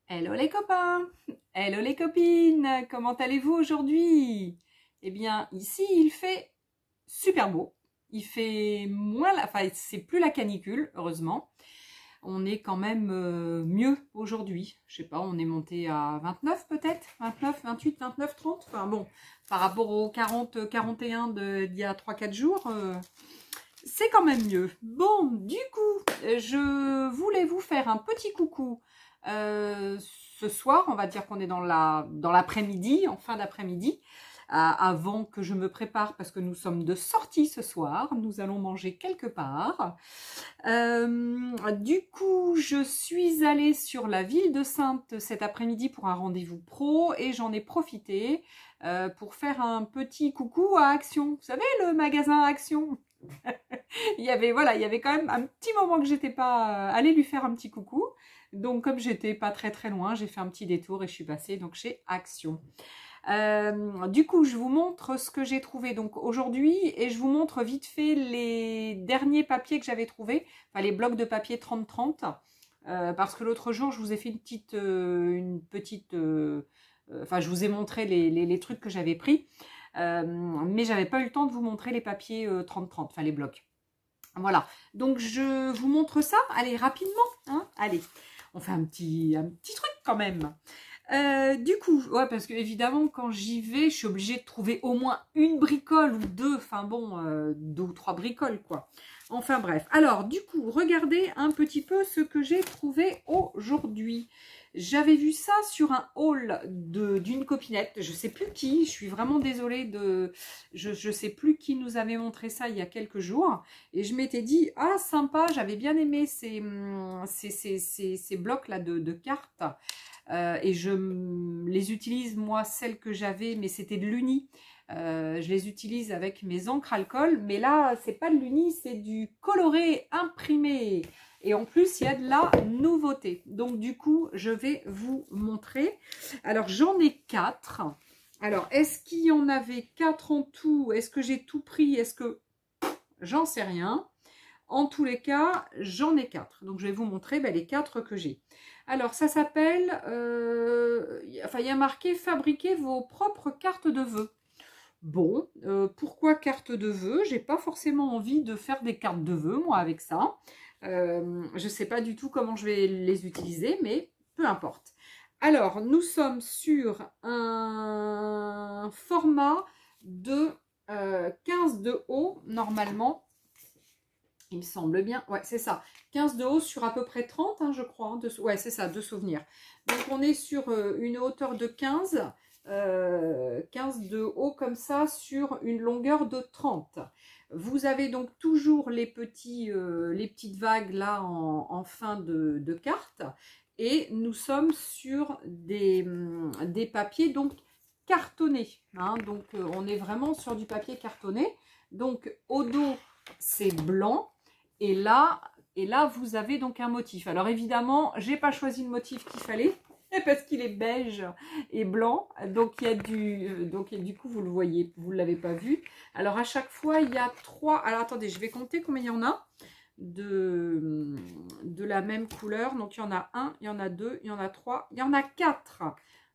Hello les copains, hello les copines, comment allez-vous aujourd'hui? Eh bien ici il fait super beau, il fait moins, enfin c'est plus la canicule heureusement, on est quand même mieux aujourd'hui, je sais pas, on est monté à 29 peut-être, 29, 28, 29, 30, enfin bon, par rapport aux 40, 41 d'il y a 3-4 jours, c'est quand même mieux. Bon, du coup, je voulais vous faire un petit coucou ce soir. On va dire qu'on est dans l'après-midi, en fin d'après-midi, avant que je me prépare parce que nous sommes de sortie ce soir. Nous allons manger quelque part. Du coup, je suis allée sur la ville de Saintes cet après-midi pour un rendez-vous pro et j'en ai profité pour faire un petit coucou à Action. Vous savez, le magasin Action. Il y avait quand même un petit moment que j'étais pas allée lui faire un petit coucou. Donc comme j'étais pas très loin, j'ai fait un petit détour et je suis passée donc chez Action. Du coup, je vous montre ce que j'ai trouvé donc aujourd'hui et je vous montre vite fait les derniers papiers que j'avais trouvés, enfin les blocs de papier 30-30, parce que l'autre jour, je vous ai fait enfin je vous ai montré les trucs que j'avais pris, mais j'avais pas eu le temps de vous montrer les papiers 30-30, enfin les blocs. Voilà, donc je vous montre ça, allez rapidement, hein, allez, on fait un petit truc quand même. Du coup, ouais, parce que évidemment, quand j'y vais, je suis obligée de trouver au moins une bricole ou deux, enfin bon, 2 ou 3 bricoles, quoi. Enfin bref, alors du coup, regardez un petit peu ce que j'ai trouvé aujourd'hui. J'avais vu ça sur un haul d'une copinette, je sais plus qui, je suis vraiment désolée je sais plus qui nous avait montré ça il y a quelques jours, et je m'étais dit, ah sympa, j'avais bien aimé ces blocs là de cartes. Et je les utilise, moi, celles que j'avais, mais c'était de l'uni. Je les utilise avec mes encres alcool, mais là, c'est pas de l'uni, c'est du coloré imprimé. Et en plus, il y a de la nouveauté. Donc, du coup, je vais vous montrer. Alors, j'en ai 4. Alors, est-ce qu'il y en avait 4 en tout? Est-ce que j'ai tout pris? Est-ce que... J'en sais rien. En tous les cas, j'en ai 4. Donc, je vais vous montrer les 4 que j'ai. Alors, ça s'appelle... enfin, il y a marqué « Fabriquez vos propres cartes de vœux ». Bon, pourquoi carte de vœux? J'ai pas forcément envie de faire des cartes de vœux, moi, avec ça. Je sais pas du tout comment je vais les utiliser, mais peu importe. Alors, nous sommes sur un format de 15 de haut, normalement. Il me semble bien, ouais, c'est ça. 15 de haut sur à peu près 30, hein, je crois. Hein, ouais, c'est ça, de souvenirs. Donc, on est sur une hauteur de 15, 15 de haut comme ça, sur une longueur de 30. Vous avez donc toujours les petites vagues là en fin de carte. Et nous sommes sur des papiers donc cartonnés. Hein, donc, on est vraiment sur du papier cartonné. Donc, au dos, c'est blanc. Et là, vous avez donc un motif. Alors évidemment, j'ai pas choisi le motif qu'il fallait parce qu'il est beige et blanc. Donc il y a du coup vous le voyez, vous l'avez pas vu. Alors à chaque fois il y a 3. Alors attendez, je vais compter combien il y en a de la même couleur. Donc il y en a 1, il y en a 2, il y en a 3, il y en a 4.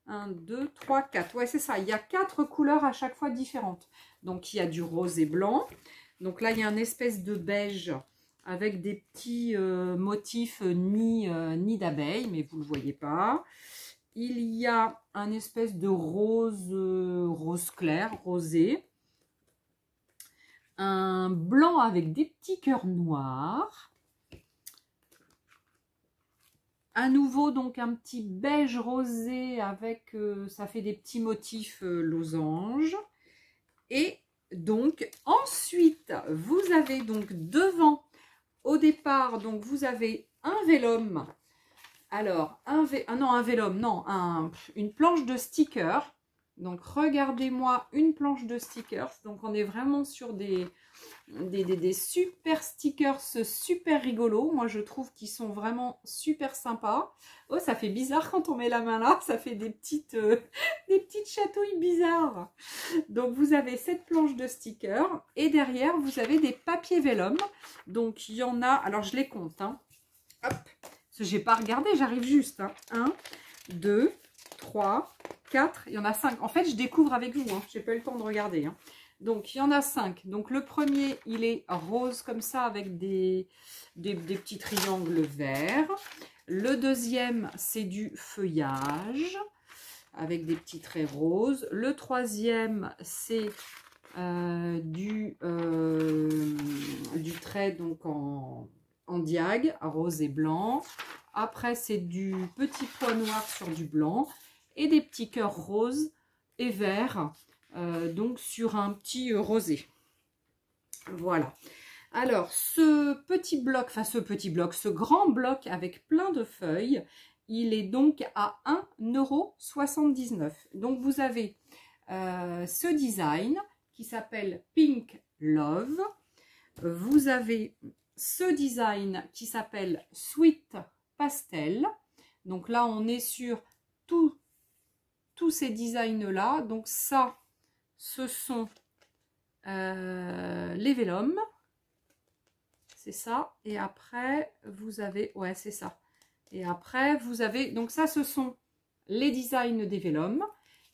1, 2, 3, 4. Ouais, c'est ça. Il y a 4 couleurs à chaque fois différentes. Donc il y a du rose et blanc. Donc là il y a une espèce de beige avec des petits motifs nid d'abeille, mais vous ne le voyez pas. Il y a un espèce de rose clair, rosé. Un blanc avec des petits cœurs noirs. À nouveau, donc, un petit beige rosé avec, ça fait des petits motifs losanges. Et donc, ensuite, vous avez donc devant... Au départ, donc, vous avez un vélum. Alors, un vélum, non, une planche de stickers. Donc, regardez-moi une planche de stickers. Donc, on est vraiment sur des super stickers super rigolos. Moi, je trouve qu'ils sont vraiment super sympas. Oh, ça fait bizarre quand on met la main là. Ça fait des petites chatouilles bizarres. Donc, vous avez cette planche de stickers. Et derrière, vous avez des papiers vélum. Donc, il y en a... Alors, je les compte. Hein. Hop. Parce que j'ai pas regardé, j'arrive juste. Hein. 1, 2, 3, 4, il y en a 5. En fait, je découvre avec vous, hein. Je n'ai pas eu le temps de regarder. Hein. Donc, il y en a 5. Donc, le premier, il est rose comme ça avec des petits triangles verts. Le deuxième, c'est du feuillage avec des petits traits roses. Le troisième, c'est du trait donc en diag, rose et blanc. Après, c'est du petit pois noir sur du blanc et des petits cœurs roses et verts, donc sur un petit rosé. Voilà. Alors, ce grand bloc avec plein de feuilles, il est donc à 1,79 €. Donc, vous avez ce design qui s'appelle Pink Love. Vous avez ce design qui s'appelle Sweet Pastel. Donc là, on est sur tous ces designs-là. Donc ça, ce sont les vélums. C'est ça. Et après, vous avez... Ouais, c'est ça. Et après, vous avez... Donc ça, ce sont les designs des vélums.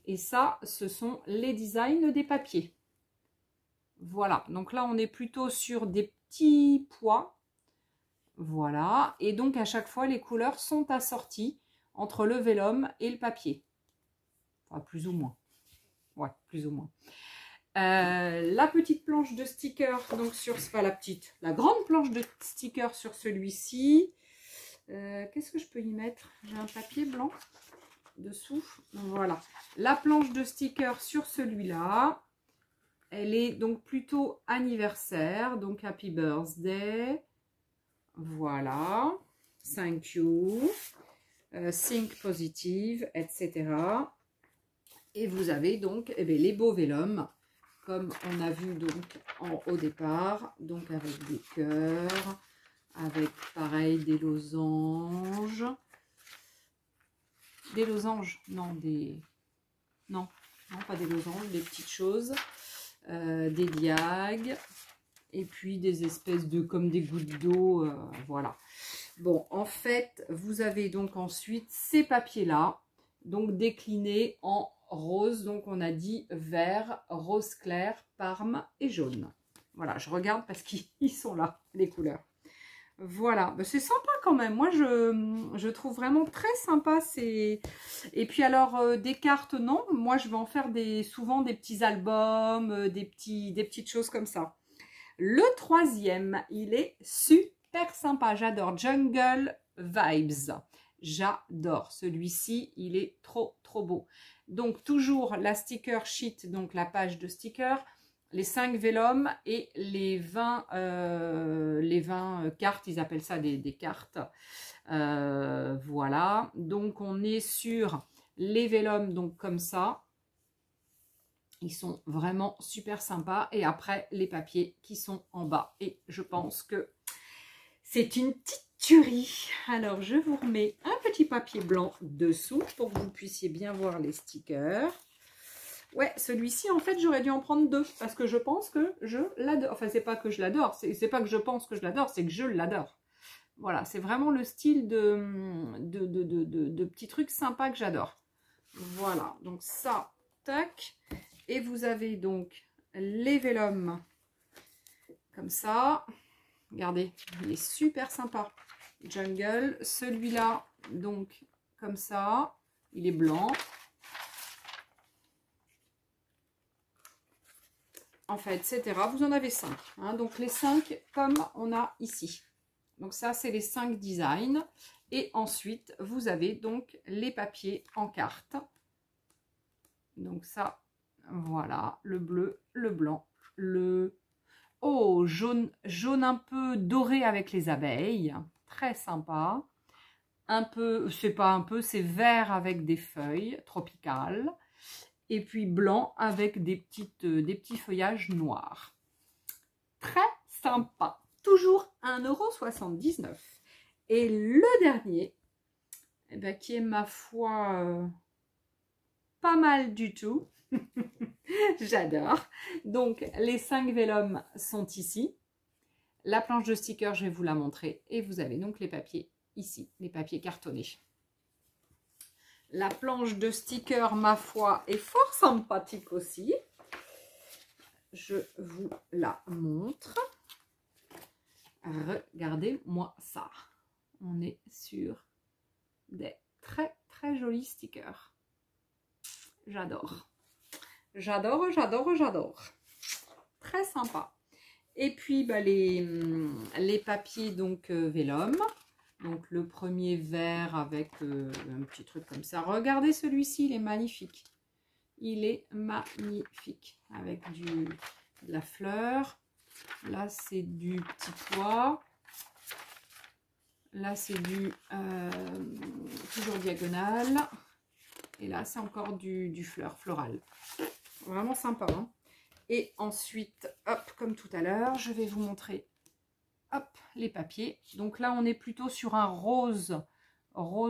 Et ça, ce sont les designs des papiers. Voilà. Donc là, on est plutôt sur des petits pois. Voilà. Et donc, à chaque fois, les couleurs sont assorties entre le vélum et le papier. Enfin, plus ou moins. Ouais, plus ou moins. La petite planche de sticker, donc sur... Enfin, la grande planche de sticker sur celui-ci. Qu'est-ce que je peux y mettre? J'ai un papier blanc dessous. Voilà. La planche de sticker sur celui-là. Elle est donc plutôt anniversaire. Donc, Happy Birthday. Voilà. Thank you. Think positive, etc. Et vous avez donc les beaux vélums, comme on a vu donc au départ. Donc, avec des cœurs, avec pareil des losanges. Des losanges, non, non, pas des losanges, des petites choses. Des diags. Et puis des espèces de, comme des gouttes d'eau, voilà. Bon, en fait, vous avez donc ensuite ces papiers-là, donc déclinés en rose. Donc, on a dit vert, rose clair, parme et jaune. Voilà, je regarde parce qu'ils sont là, les couleurs. Voilà, c'est sympa quand même. Moi, je trouve vraiment très sympa. Et puis alors, des cartes, non. Moi, je vais en faire souvent des petits albums, des petites choses comme ça. Le troisième, il est super sympa. J'adore. Jungle Vibes. J'adore. Celui-ci, il est trop, trop beau. Donc, toujours la sticker sheet, donc la page de sticker, les 5 vélums et les 20 cartes. Ils appellent ça des cartes. Voilà. Donc, on est sur les vélums, donc comme ça. Ils sont vraiment super sympas. Et après, les papiers qui sont en bas. Et je pense que c'est une petite tuerie. Alors, je vous remets un petit papier blanc dessous pour que vous puissiez bien voir les stickers. Ouais, celui-ci, en fait, j'aurais dû en prendre 2 parce que je pense que je l'adore. Enfin, c'est pas que je l'adore. C'est pas que je pense que je l'adore, c'est que je l'adore. Voilà, c'est vraiment le style de petits trucs sympas que j'adore. Voilà, donc ça, tac. Et vous avez donc les vélums comme ça. Regardez, il est super sympa. Jungle. Celui-là, donc, comme ça. Il est blanc. Enfin, etc. Vous en avez 5. Hein, donc, les 5 comme on a ici. Donc, ça, c'est les 5 designs. Et ensuite, vous avez donc les papiers en carte. Donc, ça... Voilà, le bleu, le blanc, le... Oh, jaune un peu doré avec les abeilles. Très sympa. Un peu, c'est pas un peu, c'est vert avec des feuilles tropicales. Et puis blanc avec des petits feuillages noirs. Très sympa. Toujours 1,79 €. Et le dernier, eh ben, qui est ma foi pas mal du tout. J'adore. Donc, les 5 vélums sont ici. La planche de sticker, je vais vous la montrer. Et vous avez donc les papiers ici, les papiers cartonnés. La planche de stickers, ma foi, est fort sympathique aussi. Je vous la montre. Regardez-moi ça. On est sur des très très jolis stickers. J'adore. J'adore, j'adore, j'adore. Très sympa. Et puis bah, les papiers donc vélum. Donc le premier vert avec un petit truc comme ça. Regardez celui-ci, il est magnifique. Il est magnifique. Avec de la fleur. Là c'est du petit pois. Là c'est du toujours diagonal. Et là c'est encore du floral. Vraiment sympa. Hein. Et ensuite, hop, comme tout à l'heure, je vais vous montrer hop, les papiers. Donc là, on est plutôt sur un rose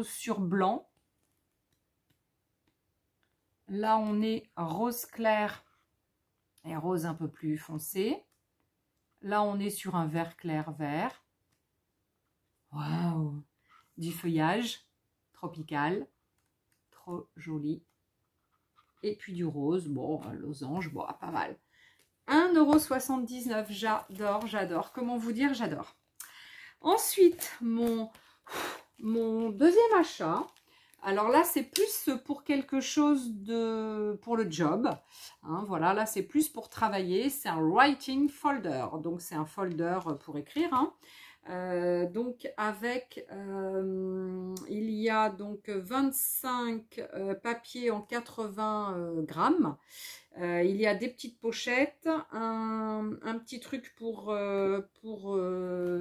sur blanc. Là, on est rose clair et rose un peu plus foncé. Là, on est sur un vert clair vert. Waouh! Du feuillage tropical. Trop joli. Et puis du rose, bon, losange, bon, pas mal. 1,79 €, j'adore, j'adore. Comment vous dire, j'adore. Ensuite, mon deuxième achat. Alors là, c'est plus pour quelque chose pour le job. Hein, voilà, là, c'est plus pour travailler. C'est un writing folder. Donc, c'est un folder pour écrire. Hein. Donc avec il y a donc 25 papiers en 80 grammes. Il y a des petites pochettes, un petit truc pour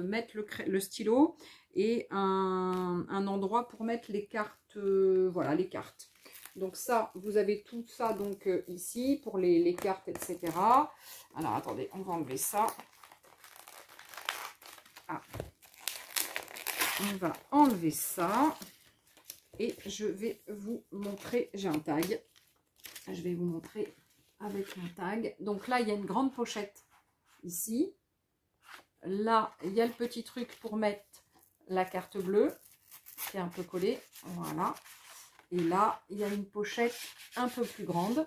mettre le stylo et un endroit pour mettre les cartes, voilà les cartes. Donc ça, vous avez tout ça donc ici pour les cartes, etc. Alors attendez, on va enlever ça. Ah. On va enlever ça et je vais vous montrer, j'ai un tag, je vais vous montrer avec mon tag. Donc là, il y a une grande pochette ici. Là, il y a le petit truc pour mettre la carte bleue qui est un peu collée, voilà. Et là, il y a une pochette un peu plus grande,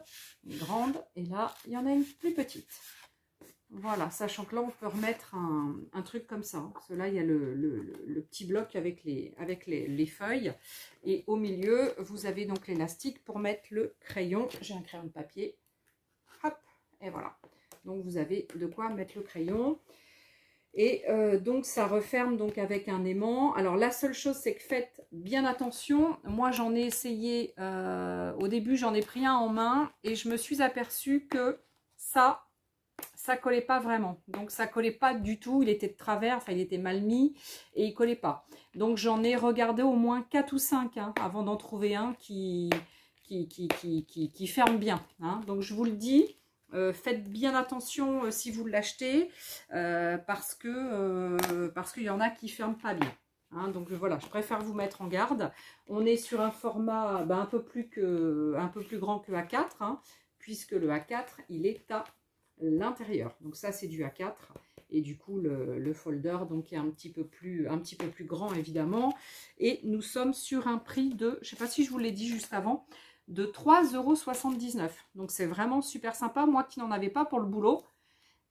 et là, il y en a une plus petite. Voilà, sachant que là, on peut remettre un truc comme ça. Hein, parce que là, il y a le petit bloc avec les feuilles. Et au milieu, vous avez donc l'élastique pour mettre le crayon. J'ai un crayon de papier. Hop, et voilà. Donc, vous avez de quoi mettre le crayon. Et donc, ça referme donc avec un aimant. Alors, la seule chose, c'est que faites bien attention. Moi, j'en ai essayé. Au début, j'en ai pris un en main. Et je me suis aperçue que ça collait pas vraiment, donc ça collait pas du tout, il était de travers, enfin il était mal mis et il collait pas. Donc j'en ai regardé au moins 4 ou 5 hein, avant d'en trouver un qui ferme bien. Hein. Donc je vous le dis, faites bien attention si vous l'achetez parce qu'il y en a qui ferment pas bien. Hein. Donc voilà, je préfère vous mettre en garde. On est sur un format un peu plus grand que A4, hein, puisque le A4 il est à l'intérieur. Donc ça c'est du A4 et du coup le folder donc est un petit peu plus grand évidemment. Et nous sommes sur un prix de, je sais pas si je vous l'ai dit juste avant, de 3,79 €. Donc c'est vraiment super sympa. Moi qui n'en avais pas pour le boulot,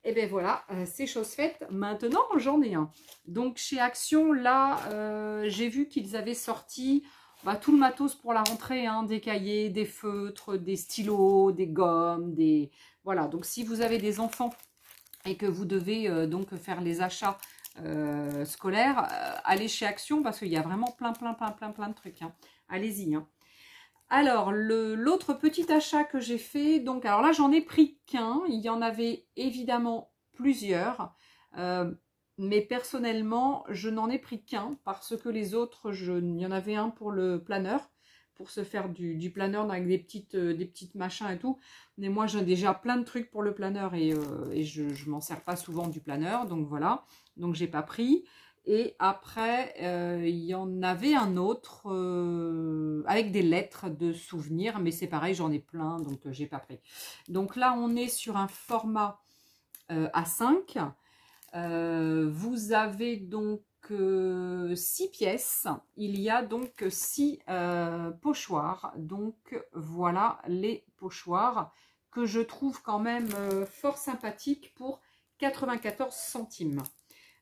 et bien voilà, c'est chose faite. Maintenant j'en ai un. Donc chez Action là, j'ai vu qu'ils avaient sorti tout le matos pour la rentrée, hein, des cahiers, des feutres, des stylos, des gommes, voilà. Donc si vous avez des enfants et que vous devez donc faire les achats scolaires, allez chez Action parce qu'il y a vraiment plein de trucs. Hein. Allez-y. Hein. Alors, l'autre petit achat que j'ai fait, donc alors là j'en ai pris qu'un, il y en avait évidemment plusieurs. Mais personnellement, je n'en ai pris qu'un parce que les autres, il y en avait un pour le planeur, pour se faire du planeur avec des petites machins et tout. Mais moi, j'ai déjà plein de trucs pour le planeur et je m'en sers pas souvent du planeur. Donc voilà, donc j'ai pas pris. Et après, il y en avait un autre avec des lettres de souvenirs. Mais c'est pareil, j'en ai plein, donc j'ai pas pris. Donc là, on est sur un format A5. Vous avez donc 6 pièces. Il y a donc 6 pochoirs. Donc voilà les pochoirs que je trouve quand même fort sympathiques pour 94 centimes.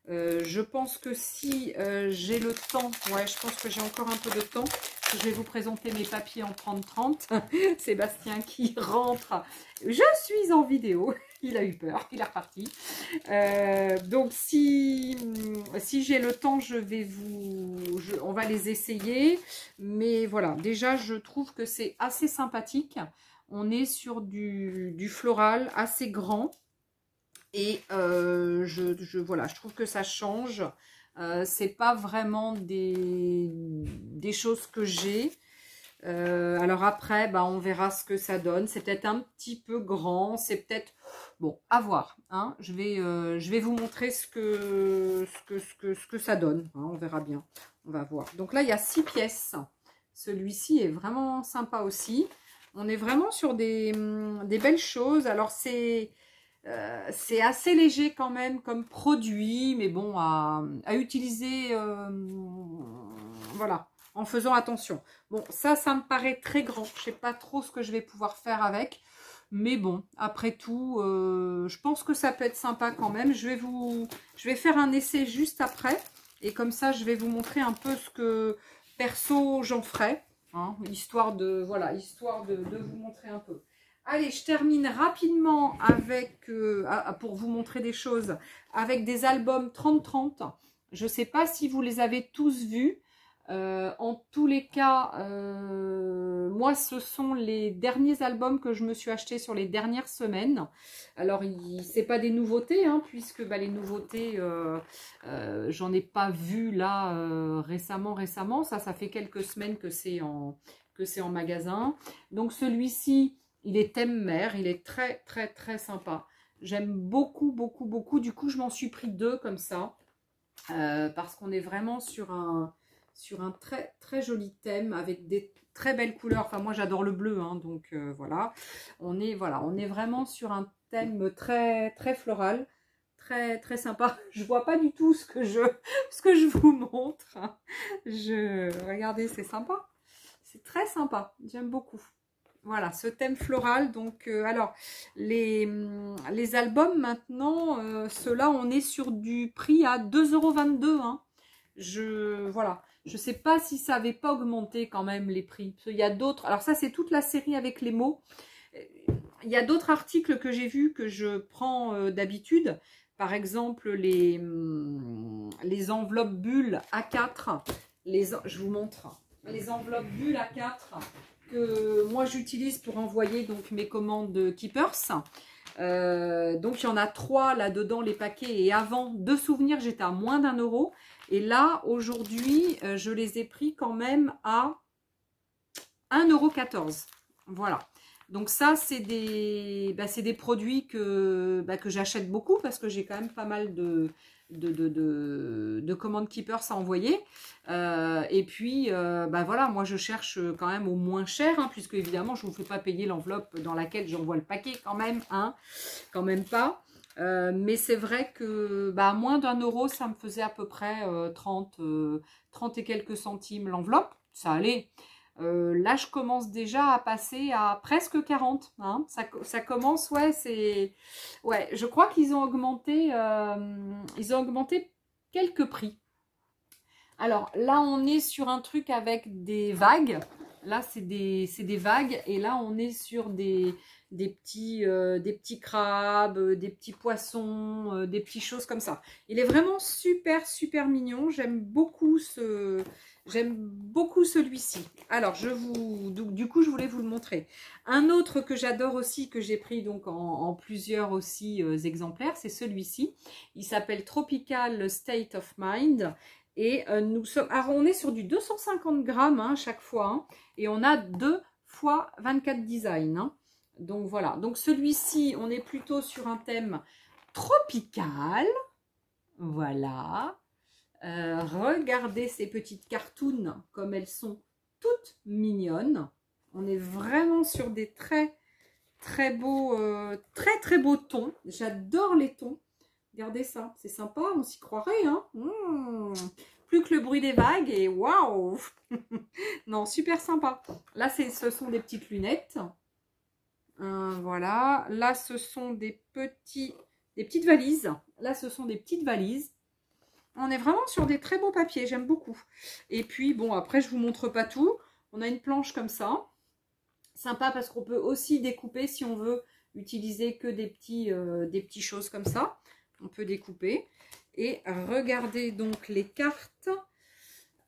Je pense que si j'ai le temps, ouais, je pense que j'ai encore un peu de temps, je vais vous présenter mes papiers en 30-30. Sébastien qui rentre. Je suis en vidéo. Il a eu peur, il est reparti. Donc si j'ai le temps, on va les essayer. Mais voilà, déjà je trouve que c'est assez sympathique. On est sur du floral assez grand. Et voilà, je trouve que ça change. C'est pas vraiment des choses que j'ai. Alors après, bah, on verra ce que ça donne. C'est peut-être un petit peu grand. C'est peut-être... Bon, à voir. Hein. Je vais vous montrer ce que ça donne. Hein, on verra bien. On va voir. Donc là, il y a 6 pièces. Celui-ci est vraiment sympa aussi. On est vraiment sur des belles choses. Alors, c'est assez léger quand même comme produit, mais bon, à utiliser, voilà, en faisant attention. Bon, ça me paraît très grand. Je sais pas trop ce que je vais pouvoir faire avec, mais bon, après tout, je pense que ça peut être sympa quand même. Je vais faire un essai juste après, et comme ça, je vais vous montrer un peu ce que, perso, j'en ferai, hein, histoire de vous montrer un peu. Allez, je termine rapidement avec, pour vous montrer des choses, avec des albums 30-30. Je ne sais pas si vous les avez tous vus. En tous les cas, moi, ce sont les derniers albums que je me suis achetés sur les dernières semaines. Alors, ce n'est pas des nouveautés, hein, puisque bah, les nouveautés, j'en ai pas vu là récemment. Ça fait quelques semaines que c'est en magasin. Donc, celui-ci... Il est thème mer, il est très très très sympa. J'aime beaucoup, beaucoup, beaucoup. Du coup, je m'en suis pris 2 comme ça. Parce qu'on est vraiment sur un très très joli thème avec des très belles couleurs. Enfin, moi j'adore le bleu, hein, donc voilà. On est vraiment sur un thème très très floral. Très très sympa. Je vois pas du tout ce que je vous montre. Regardez, c'est sympa. C'est très sympa. J'aime beaucoup. Voilà, ce thème floral. Donc, alors, les albums maintenant, ceux-là, on est sur du prix à 2,22 €. Hein. Voilà, je sais pas si ça avait pas augmenté quand même les prix. Il y a d'autres, alors ça, c'est toute la série avec les mots. Il y a d'autres articles que j'ai vus que je prends d'habitude. Par exemple, les enveloppes bulles A4. Je vous montre. Les enveloppes bulles A4 que moi j'utilise pour envoyer donc mes commandes Keepers. Donc il y en a 3 là-dedans les paquets, et avant, de souvenirs, j'étais à moins d'1 €, et là aujourd'hui je les ai pris quand même à 1,14 €. Voilà, donc ça c'est des produits que j'achète beaucoup, parce que j'ai quand même pas mal de commandes Keepers à envoyer, et puis voilà, moi je cherche quand même au moins cher, hein, puisque évidemment je ne vous fais pas payer l'enveloppe dans laquelle j'envoie le paquet quand même, hein, quand même pas, mais c'est vrai que moins d'1 € ça me faisait à peu près 30 et quelques centimes l'enveloppe, ça allait. Là, je commence déjà à passer à presque 40. Hein. Ça commence, ouais, c'est... Ouais, je crois qu'ils ont augmenté quelques prix. Alors, là, on est sur un truc avec des vagues. Là, c'est des vagues. Et là, on est sur des petits crabes, des petits poissons, des petites choses comme ça. Il est vraiment super, super mignon. J'aime beaucoup celui-ci. Alors, du coup, je voulais vous le montrer. Un autre que j'adore aussi, que j'ai pris donc en plusieurs aussi exemplaires, c'est celui-ci. Il s'appelle Tropical State of Mind. Et alors on est sur du 250 grammes hein, chaque fois. Hein, et on a 2 x 24 designs. Hein. Donc voilà. Donc celui-ci, on est plutôt sur un thème tropical. Voilà. Regardez ces petites cartoons comme elles sont toutes mignonnes. On est vraiment sur des très très beaux tons. J'adore les tons. Regardez ça, c'est sympa, on s'y croirait, hein. Plus que le bruit des vagues et waouh. Non, super sympa. Là, ce sont des petites lunettes. Voilà. Là, ce sont des petites valises. Là, ce sont des petites valises. On est vraiment sur des très beaux papiers, j'aime beaucoup. Et puis, bon, après, je vous montre pas tout. On a une planche comme ça. Sympa parce qu'on peut aussi découper si on veut utiliser que des petits choses comme ça. On peut découper. Et regardez donc les cartes.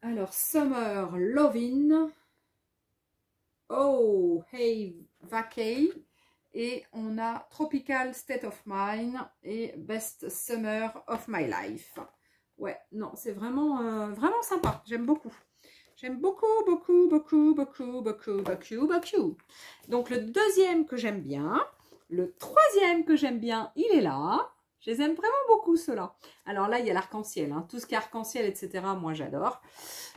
Alors, Summer Lovin'. Oh, Hey Vacay. Et on a Tropical State of Mind et Best Summer of My Life. Ouais, non, c'est vraiment, vraiment sympa. J'aime beaucoup. J'aime beaucoup, beaucoup, beaucoup, beaucoup, beaucoup, beaucoup, beaucoup. Donc, le deuxième que j'aime bien. Le troisième que j'aime bien, il est là. Je les aime vraiment beaucoup, ceux-là. Alors là, il y a l'arc-en-ciel. Hein. Tout ce qui est arc-en-ciel, etc., moi, j'adore.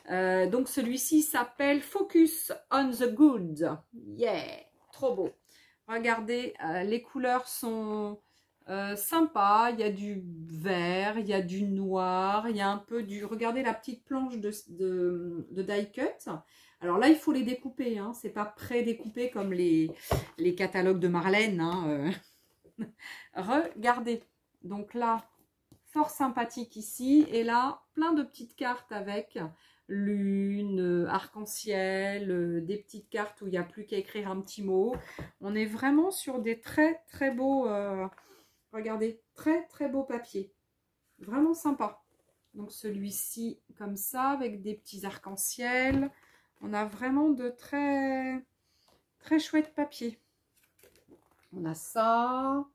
Donc, celui-ci s'appelle Focus on the Good. Yeah, trop beau. Regardez, les couleurs sont sympas. Il y a du vert, il y a du noir, il y a un peu du... Regardez la petite planche de die cut. Alors là, il faut les découper. Hein. C'est pas pré-découpé comme les catalogues de Marlène. Hein. Regardez. Donc là, fort sympathique ici. Et là, plein de petites cartes avec lune, arc-en-ciel, des petites cartes où il n'y a plus qu'à écrire un petit mot. On est vraiment sur des très très beaux, regardez, très très beaux papiers. Vraiment sympa. Donc celui-ci comme ça, avec des petits arc-en-ciel. On a vraiment de très très chouettes papiers. On a ça.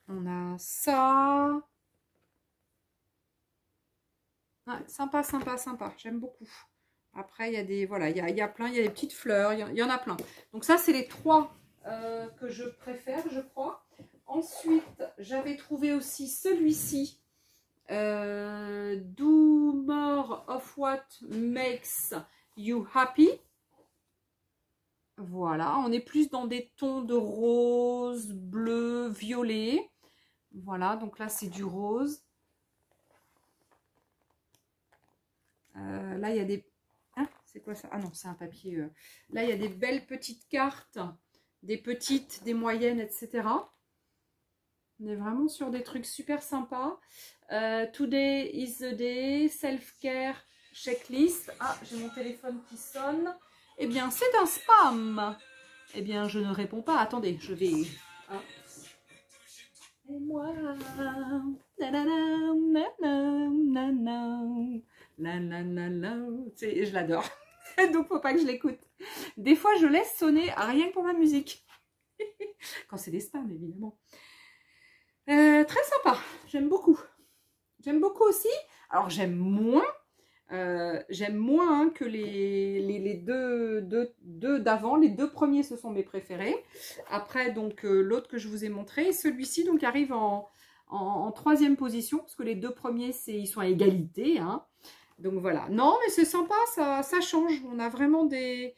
On a ça. Ouais, sympa, sympa, sympa. J'aime beaucoup. Après, il y a des... Voilà, il y a plein. Il y a des petites fleurs. Il y en a plein. Donc ça, c'est les trois que je préfère, je crois. Ensuite, j'avais trouvé aussi celui-ci. Do more of what makes you happy. Voilà, on est plus dans des tons de rose, bleu, violet. Voilà, donc là, c'est du rose. Là, il y a des... Hein, c'est quoi ça? Ah non, c'est un papier. Là, il y a des belles petites cartes. Des petites, des moyennes, etc. On est vraiment sur des trucs super sympas. Today is the day. Self-care checklist. Ah, j'ai mon téléphone qui sonne. Eh bien, c'est un spam. Eh bien, je ne réponds pas. Attendez, je vais... Ah. Et moi... Je l'adore. Donc, faut pas que je l'écoute. Des fois, je laisse sonner rien que pour ma musique. Quand c'est des spams, évidemment. Très sympa. J'aime beaucoup. J'aime beaucoup aussi. Alors, j'aime moins que les deux d'avant. Les deux premiers, ce sont mes préférés. Après, donc, l'autre que je vous ai montré. Celui-ci, donc, arrive en troisième position. Parce que les deux premiers, ils sont à égalité. Hein. Donc, voilà. Non, mais c'est sympa. Ça change. On a vraiment des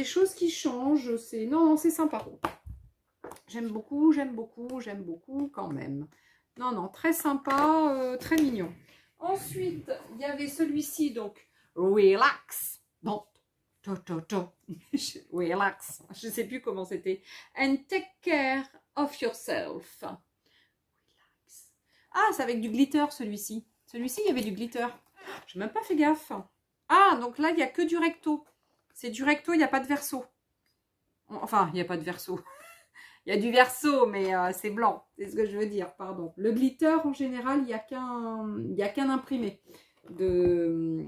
choses qui changent. Non, c'est sympa. J'aime beaucoup, j'aime beaucoup, j'aime beaucoup quand même. Non, non, très sympa, très mignon. Ensuite, il y avait celui-ci, donc, Relax. Bon, relax. Je ne sais plus comment c'était. And take care of yourself. Relax. Ah, c'est avec du glitter, celui-ci. Celui-ci, il y avait du glitter. Je n'ai même pas fait gaffe. Ah, donc là, il n'y a que du recto. C'est du recto, il n'y a pas de verso. Enfin, il n'y a pas de verso. Il y a du verso, mais c'est blanc. C'est ce que je veux dire, pardon. Le glitter, en général, il n'y a qu'un imprimé de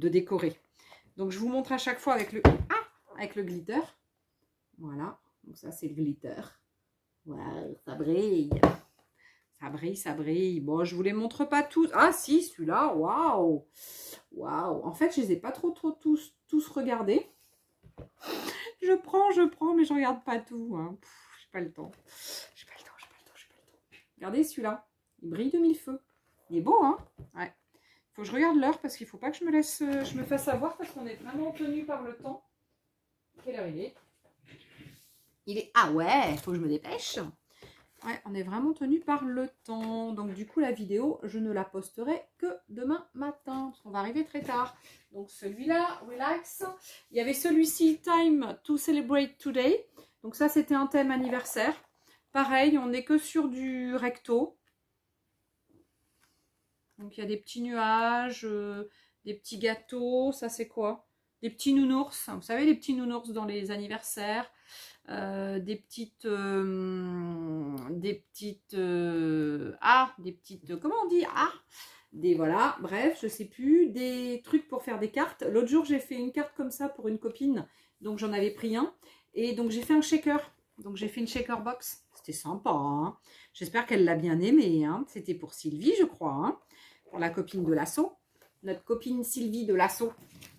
décorer. Donc, je vous montre à chaque fois avec le glitter. Voilà. Donc, ça, c'est le glitter. Wow, ça brille. Ça brille, ça brille. Bon, je ne vous les montre pas tous. Ah, si, celui-là. Waouh. Waouh. En fait, je ne les ai pas trop tous regardés. Je prends, mais je regarde pas tout. Hein. J'ai pas le temps. J'ai pas le temps. Regardez celui-là. Il brille de mille feux. Il est beau, hein? Ouais. Faut que je regarde l'heure parce qu'il faut pas que je me fasse avoir parce qu'on est vraiment tenu par le temps. Quelle heure il est? Ah ouais, faut que je me dépêche. Ouais, on est vraiment tenu par le temps. Donc du coup, la vidéo, je ne la posterai que demain matin, parce qu'on va arriver très tard. Donc celui-là, relax. Il y avait celui-ci, Time to Celebrate Today. Donc ça, c'était un thème anniversaire. Pareil, on n'est que sur du recto. Donc il y a des petits nuages, des petits gâteaux. Ça, c'est quoi? Des petits nounours. Vous savez, les petits nounours dans les anniversaires. Des petites comment on dit, voilà, bref, je sais plus, des trucs pour faire des cartes. L'autre jour, j'ai fait une carte comme ça pour une copine, donc j'en avais pris un, et donc j'ai fait un shaker, donc j'ai fait une shaker box, c'était sympa, hein. J'espère qu'elle l'a bien aimé, hein. C'était pour Sylvie, je crois, hein, pour la copine de l'assaut, notre copine Sylvie de l'assaut,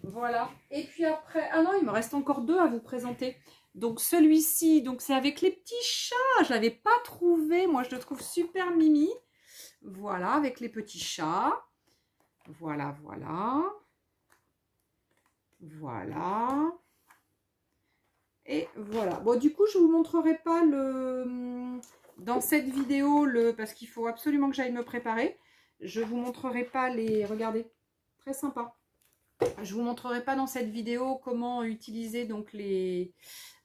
voilà. Et puis après, ah non, il me reste encore deux à vous présenter. Donc celui-ci, donc c'est avec les petits chats. Je ne l'avais pas trouvé. Moi, je le trouve super mimi. Voilà, avec les petits chats. Voilà, voilà. Voilà. Et voilà. Bon, du coup, je ne vous montrerai pas dans cette vidéo, parce qu'il faut absolument que j'aille me préparer. Je ne vous montrerai pas les... Regardez, très sympa. Je ne vous montrerai pas dans cette vidéo comment utiliser donc les...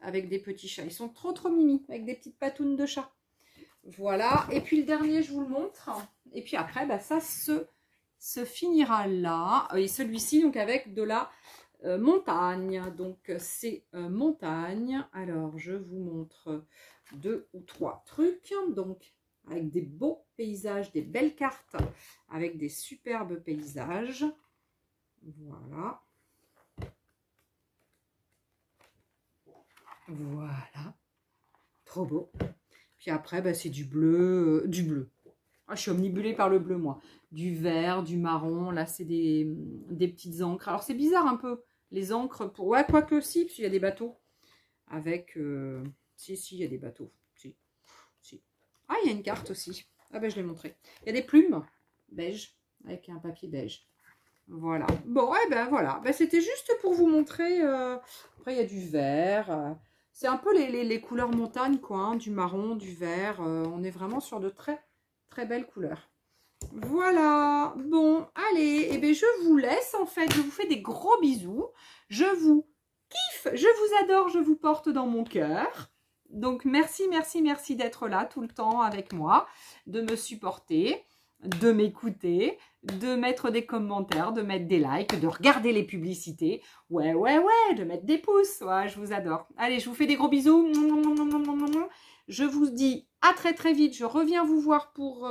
avec des petits chats. Ils sont trop mimi, avec des petites patounes de chat. Voilà. Et puis le dernier, je vous le montre. Et puis après, bah, ça se finira là. Et celui-ci, donc avec de la montagne. Donc c'est montagne. Alors, je vous montre 2 ou 3 trucs. Donc, avec des beaux paysages, des belles cartes, avec des superbes paysages. Voilà. Voilà. Trop beau. Puis après, bah, c'est du bleu. Ah, je suis omnibulée par le bleu, moi. Du vert, du marron. Là, c'est des petites encres. Alors, c'est bizarre un peu, les encres. Pour... Ouais, quoique si, parce qu'il y a des bateaux. Avec... Si, il y a des bateaux. Si. Ah, il y a une carte aussi. Ah, ben, je l'ai montré. Il y a des plumes beige, avec un papier beige. Voilà. Bon, et ben voilà. Ben, c'était juste pour vous montrer. Après, il y a du vert. C'est un peu les couleurs montagne, quoi. Hein, du marron, du vert. On est vraiment sur de très belles couleurs. Voilà. Bon, allez. Et ben, je vous laisse, en fait. Je vous fais des gros bisous. Je vous kiffe. Je vous adore. Je vous porte dans mon cœur. Donc, merci d'être là tout le temps avec moi, de me supporter, de m'écouter, de mettre des commentaires, de mettre des likes, de regarder les publicités. Ouais, de mettre des pouces. Ouais, je vous adore. Allez, je vous fais des gros bisous. Je vous dis à très vite. Je reviens vous voir pour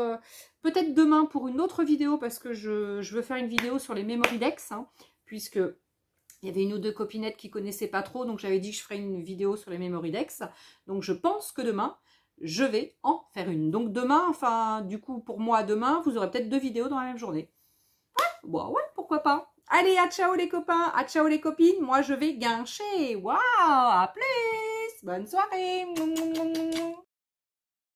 peut-être demain pour une autre vidéo parce que je veux faire une vidéo sur les Memory Decks, hein, puisque... Il y avait une ou deux copinettes qui ne connaissaient pas trop, donc j'avais dit que je ferais une vidéo sur les Memory Decks. Donc je pense que demain, je vais en faire une. Donc demain, enfin du coup pour moi demain, vous aurez peut-être 2 vidéos dans la même journée. Ouais, bon, ouais, pourquoi pas. Allez, à ciao les copains, à ciao les copines, moi je vais guincher. Waouh, à plus, bonne soirée.